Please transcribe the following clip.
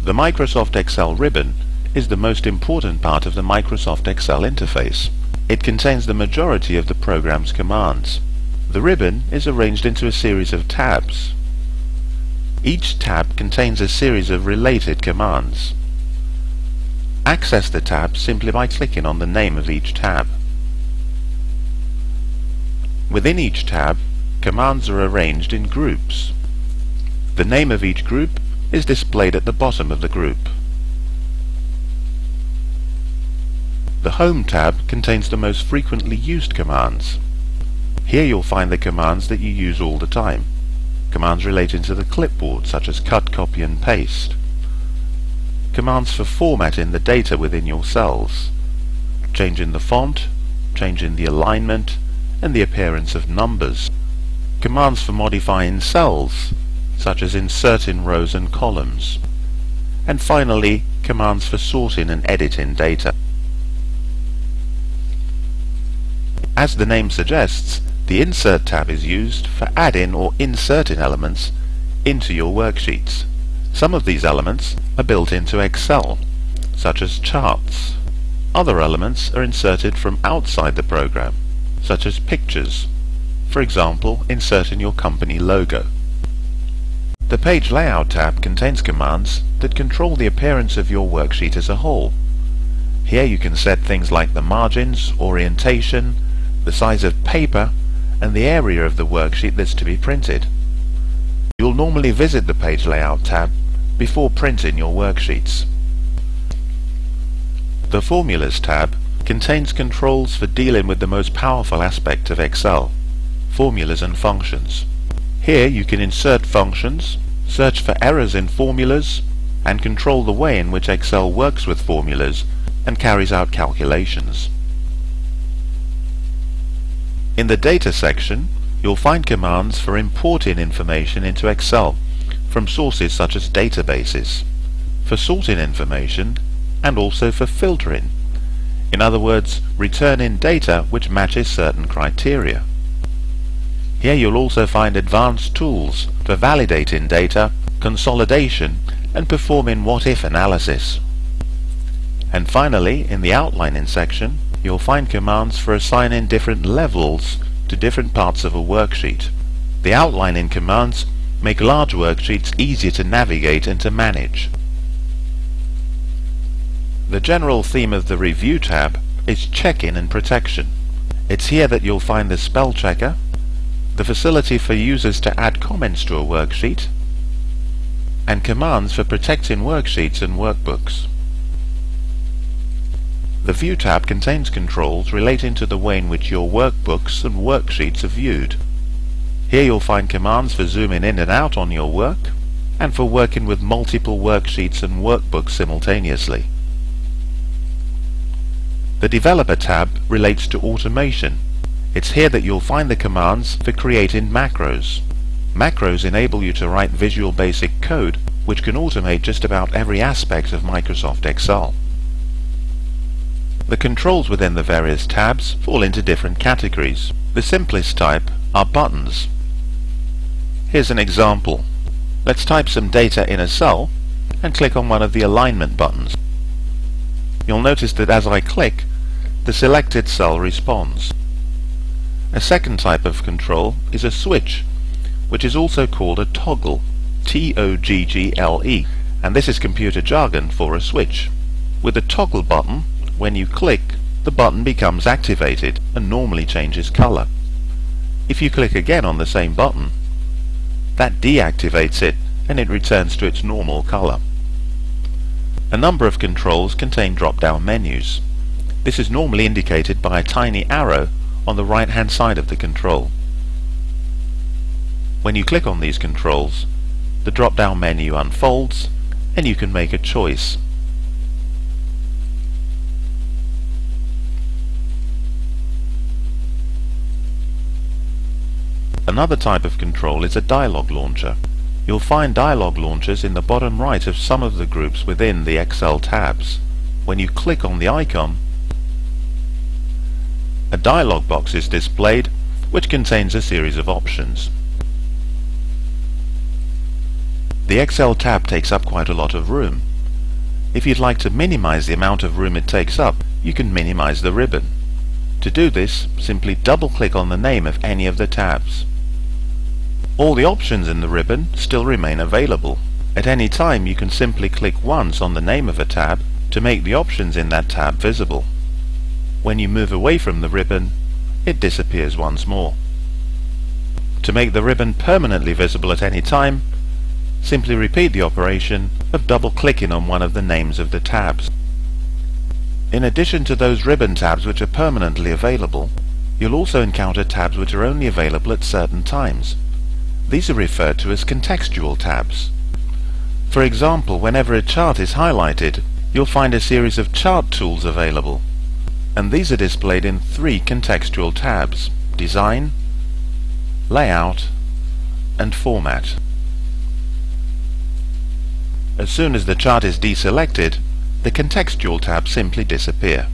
The Microsoft Excel ribbon is the most important part of the Microsoft Excel interface. It contains the majority of the program's commands. The ribbon is arranged into a series of tabs. Each tab contains a series of related commands. Access the tab simply by clicking on the name of each tab. Within each tab, commands are arranged in groups. The name of each group is displayed at the bottom of the group. The Home tab contains the most frequently used commands. Here you'll find the commands that you use all the time. Commands relating to the clipboard, such as cut, copy and paste. Commands for formatting the data within your cells. Changing the font, changing the alignment, and the appearance of numbers. Commands for modifying cells, such as inserting rows and columns. And finally, commands for sorting and editing data. As the name suggests, the Insert tab is used for adding or inserting elements into your worksheets. Some of these elements are built into Excel, such as charts. Other elements are inserted from outside the program, such as pictures, for example, inserting your company logo. The Page Layout tab contains commands that control the appearance of your worksheet as a whole. Here you can set things like the margins, orientation, the size of paper, and the area of the worksheet that's to be printed. You'll normally visit the Page Layout tab before printing your worksheets. The Formulas tab contains controls for dealing with the most powerful aspect of Excel, formulas and functions. Here you can insert functions, search for errors in formulas, and control the way in which Excel works with formulas and carries out calculations. In the Data section, you'll find commands for importing information into Excel from sources such as databases, for sorting information, and also for filtering. In other words, returning data which matches certain criteria. Here you'll also find advanced tools for validating data, consolidation, and performing what-if analysis. And finally, in the Outlining section, you'll find commands for assigning different levels to different parts of a worksheet. The outlining commands make large worksheets easier to navigate and to manage. The general theme of the Review tab is checking and protection. It's here that you'll find the spell checker, the facility for users to add comments to a worksheet, and commands for protecting worksheets and workbooks. The View tab contains controls relating to the way in which your workbooks and worksheets are viewed. Here you'll find commands for zooming in and out on your work, and for working with multiple worksheets and workbooks simultaneously. The Developer tab relates to automation. It's here that you'll find the commands for creating macros. Macros enable you to write Visual Basic code which can automate just about every aspect of Microsoft Excel. The controls within the various tabs fall into different categories. The simplest type are buttons. Here's an example. Let's type some data in a cell and click on one of the alignment buttons. You'll notice that as I click, the selected cell responds. A second type of control is a switch, which is also called a toggle, T-O-G-G-L-E, and this is computer jargon for a switch. With the toggle button, when you click, the button becomes activated and normally changes color. If you click again on the same button, that deactivates it and it returns to its normal color. A number of controls contain drop-down menus. This is normally indicated by a tiny arrow on the right-hand side of the control. When you click on these controls, the drop-down menu unfolds and you can make a choice. Another type of control is a dialog launcher. You'll find dialog launchers in the bottom right of some of the groups within the Excel tabs. When you click on the icon, a dialog box is displayed which contains a series of options. The Excel tab takes up quite a lot of room. If you'd like to minimize the amount of room it takes up, you can minimize the ribbon. To do this, simply double-click on the name of any of the tabs. All the options in the ribbon still remain available. At any time, you can simply click once on the name of a tab to make the options in that tab visible. When you move away from the ribbon, it disappears once more. To make the ribbon permanently visible at any time, simply repeat the operation of double-clicking on one of the names of the tabs. In addition to those ribbon tabs which are permanently available, you'll also encounter tabs which are only available at certain times. These are referred to as contextual tabs. For example, whenever a chart is highlighted, you'll find a series of chart tools available, and these are displayed in 3 contextual tabs: Design, Layout, and Format. As soon as the chart is deselected, the contextual tabs simply disappear.